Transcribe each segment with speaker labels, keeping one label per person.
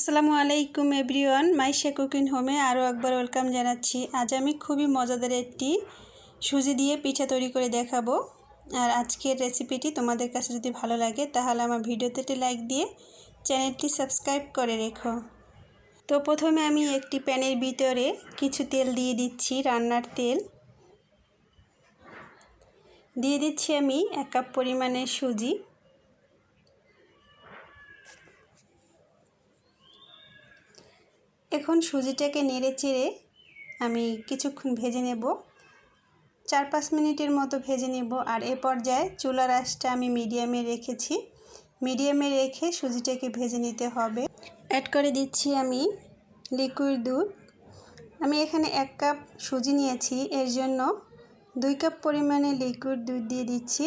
Speaker 1: আসসালামু আলাইকুম everyone, Maisha cooking হোমে আরও একবার ওয়েলকাম জানাচ্ছি। আজ আমি খুবই মজাদার একটি সুজি দিয়ে পিঠা তৈরি করে দেখাবো। আর আজকের রেসিপিটি তোমাদের কাছে যদি ভালো লাগে তাহলে আমার ভিডিওতে একটি লাইক দিয়ে চ্যানেলটি সাবস্ক্রাইব করে রেখো। তো প্রথমে আমি একটি প্যানের ভিতরে কিছু তেল দিয়ে দিচ্ছি, রান্নার তেল দিয়ে দিচ্ছি। আমি 1 কাপ পরিমাণের সুজি, এখন সুজিটাকে নেড়ে চেড়ে আমি কিছুক্ষণ ভেজে নেব, 4-5 মিনিটের মতো ভেজে নেব। আর এ পর্যায়ে চুলার আঁচটা আমি মিডিয়ামে রেখেছি, মিডিয়ামে রেখে সুজিটাকে ভেজে নিতে হবে। অ্যাড করে দিচ্ছি আমি লিকুইড দুধ। আমি এখানে 1 কাপ সুজি নিয়েছি, এর জন্য 2 কাপ পরিমাণে লিকুইড দুধ দিয়ে দিচ্ছি।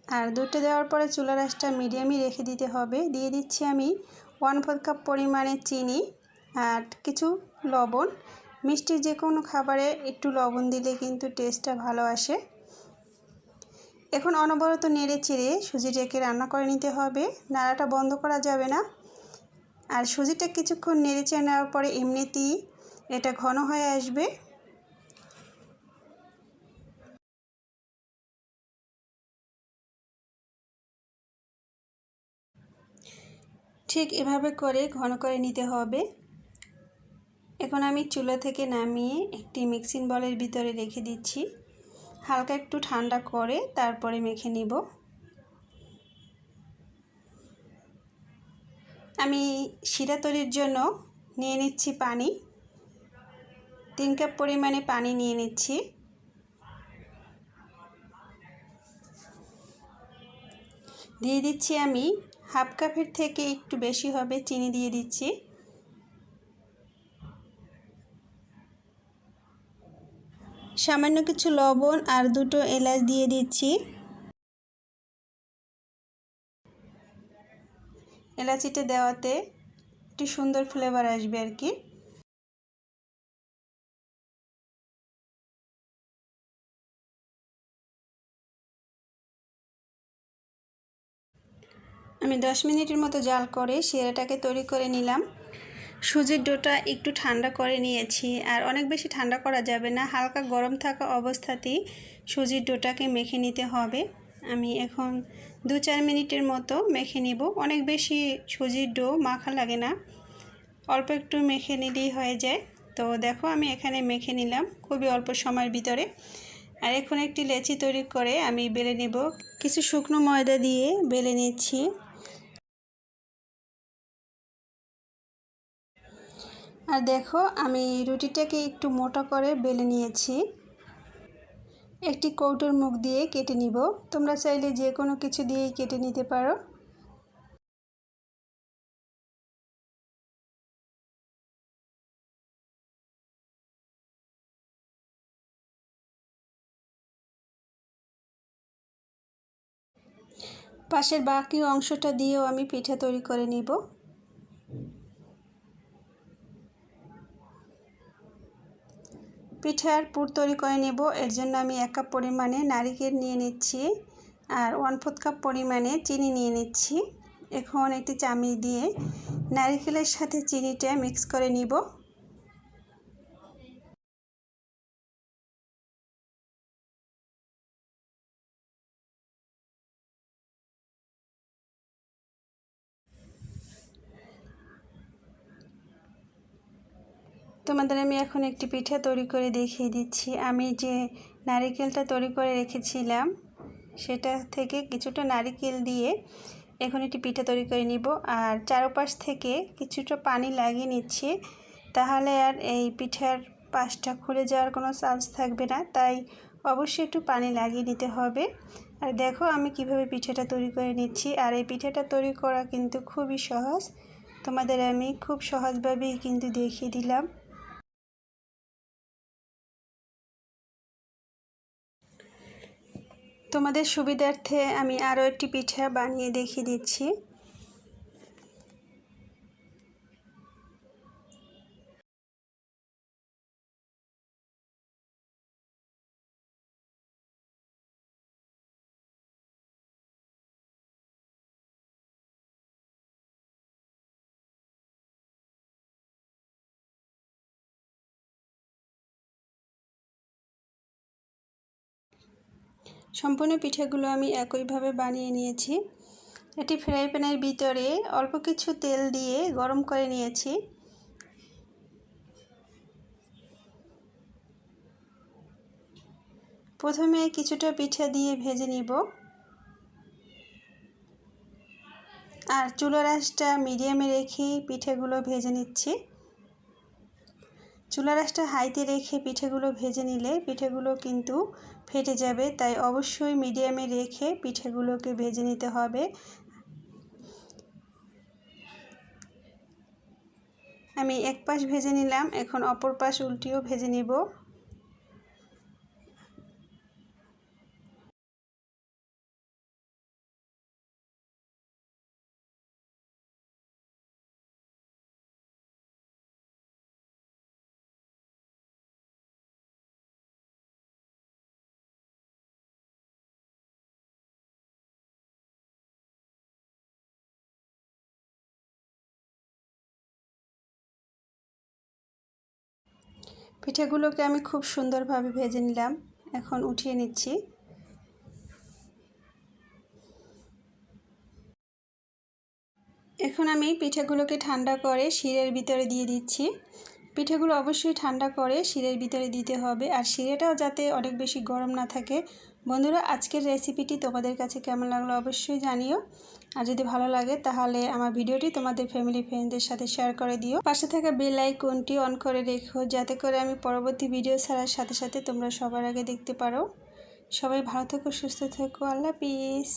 Speaker 1: আর দুধটা দেওয়ার পরে চুলার আঁচটা মিডিয়ামে রেখে দিতে হবে। দিয়ে দিচ্ছি আমি 1/4 কাপ পরিমাণে চিনি আর কিছু লবণ। মিষ্টি যে কোনো খাবারে একটু লবণ দিলে কিন্তু টেস্টটা ভালো আসে। এখন অনবরত নেড়ে চেড়ে সুজিটাকে রান্না করে নিতে হবে, নাড়াটা বন্ধ করা যাবে না। আর সুজিটা কিছুক্ষণ নেড়ে চেড়ে নেওয়ার পরে এমনিতেই এটা ঘন হয়ে আসবে। ঠিক এভাবে করে ঘন করে নিতে হবে। এখন আমি চুলা থেকে নামিয়ে একটি মিক্সিং বলের ভিতরে রেখে দিচ্ছি, হালকা একটু ঠান্ডা করে তারপরে মেখে নিব। আমি শিরা তৈরির জন্য নিয়ে নিচ্ছি পানি, 3 কাপ পরিমাণে পানি নিয়ে নিচ্ছি। দিয়ে দিচ্ছি আমি 1/2 কাপের থেকে একটু বেশি হবে চিনি দিয়ে দিচ্ছি। সামান্য কিছু লবণ আর 2টো এলাচ দিয়ে দিচ্ছি। এলাচিটা দেওয়াতে একটি সুন্দর ফ্লেভার আসবে আর কি। আমি 10 মিনিটের মতো জাল করে শিরাটাকে তৈরি করে নিলাম। সুজির ডোটা একটু ঠান্ডা করে নিয়েছি, আর অনেক বেশি ঠান্ডা করা যাবে না, হালকা গরম থাকা অবস্থাতেই সুজির ডোটাকে মেখে নিতে হবে। আমি এখন 2-4 মিনিটের মতো মেখে নিব। অনেক বেশি সুজির ডো মাখা লাগে না, অল্প একটু মেখে নিলেই হয়ে যায়। তো দেখো আমি এখানে মেখে নিলাম খুবই অল্প সময়ের ভিতরে। আর এখন একটি লেচি তৈরি করে আমি বেলে নেব। কিছু শুকনো ময়দা দিয়ে বেলে নিচ্ছি। আর দেখো আমি রুটিটাকে একটু মোটা করে বেলে নিয়েছি, একটি কৌটোর মুখ দিয়ে কেটে নিব। তোমরা চাইলে যে কোনো কিছু দিয়েই কেটে নিতে পারো। পাশের বাকি অংশটা দিয়েও আমি পিঠা তৈরি করে নিব। পিঠার পুর তৈরি করে নেব, এর জন্য আমি 1 কাপ পরিমাণে নারকেল নিয়ে নিচ্ছি আর 1/4 কাপ পরিমাণে চিনি নিয়ে নিচ্ছি। এখন একটি চামচ দিয়ে নারকেলের সাথে চিনিটা মিক্স করে নিব। তোমাদের আমি এখন একটি পিঠা তৈরি করে দেখিয়ে দিচ্ছি। আমি যে নারকেলটা তৈরি করে রেখেছিলাম সেটা থেকে কিছুটা নারকেল দিয়ে এখন একটি পিঠা তৈরি করে নিব। আর চারপাশ থেকে কিছুটা পানি লাগিয়ে নিচ্ছি, তাহলে আর এই পিঠার পাশটা খুলে যাওয়ার কোনো চান্স থাকবে না, তাই অবশ্যই একটু পানি লাগিয়ে নিতে হবে। আর দেখো আমি কিভাবে পিঠাটা তৈরি করে নিচ্ছি। আর এই পিঠাটা তৈরি করা কিন্তু খুবই সহজ, তোমাদের আমি খুব সহজভাবেই কিন্তু দেখিয়ে দিলাম। তোমাদের সুবিধার্থে আমি আরও একটি পিঠা বানিয়ে দেখিয়ে দিচ্ছি। সম্পূর্ণ পিঠাগুলো আমি একইভাবে বানিয়ে নিয়েছি। এটি ফ্রাই প্যানের ভিতরে অল্প কিছু তেল দিয়ে গরম করে নিয়েছি। প্রথমে কিছুটা পিঠা দিয়ে ভেজে নিব, আর চুলার আঁচটা মিডিয়ামে রেখে পিঠাগুলো ভেজে নিচ্ছি। চুলার আঁচটা হাইতে রেখে পিঠাগুলো ভেজে নিলে পিঠাগুলো কিন্তু ফেটে যাবে, তাই অবশ্যই মিডিয়ামে রেখে পিঠাগুলোকে ভেজে নিতে হবে। আমি এক পাশ ভেজে নিলাম, এখন অপর পাশ উল্টিয়েও ভেজে নিব। পিঠাগুলোকে আমি খুব সুন্দরভাবে ভেজে নিলাম, এখন উঠিয়ে নিচ্ছি। এখন আমি পিঠাগুলোকে ঠান্ডা করে শিরের ভিতরে দিয়ে দিচ্ছি। পিঠাগুলো অবশ্যই ঠান্ডা করে শিরের ভিতরে দিতে হবে, আর শিরেটাও যাতে অনেক বেশি গরম না থাকে। বন্ধুরা, আজকের রেসিপিটি তোমাদের কাছে কেমন লাগলো অবশ্যই জানিও, আর যদি ভালো লাগে তাহলে আমার ভিডিওটি তোমাদের ফ্যামিলি ফ্রেন্ডদের সাথে শেয়ার করে দিও। পাশে থাকা বেল আইকনটি অন করে রেখো, যাতে করে আমি পরবর্তী ভিডিও ছাড়ার সাথে সাথে তোমরা সবার আগে দেখতে পারো। সবাই ভালো থেকো, সুস্থ থেকো, আল্লাহ হাফেজ।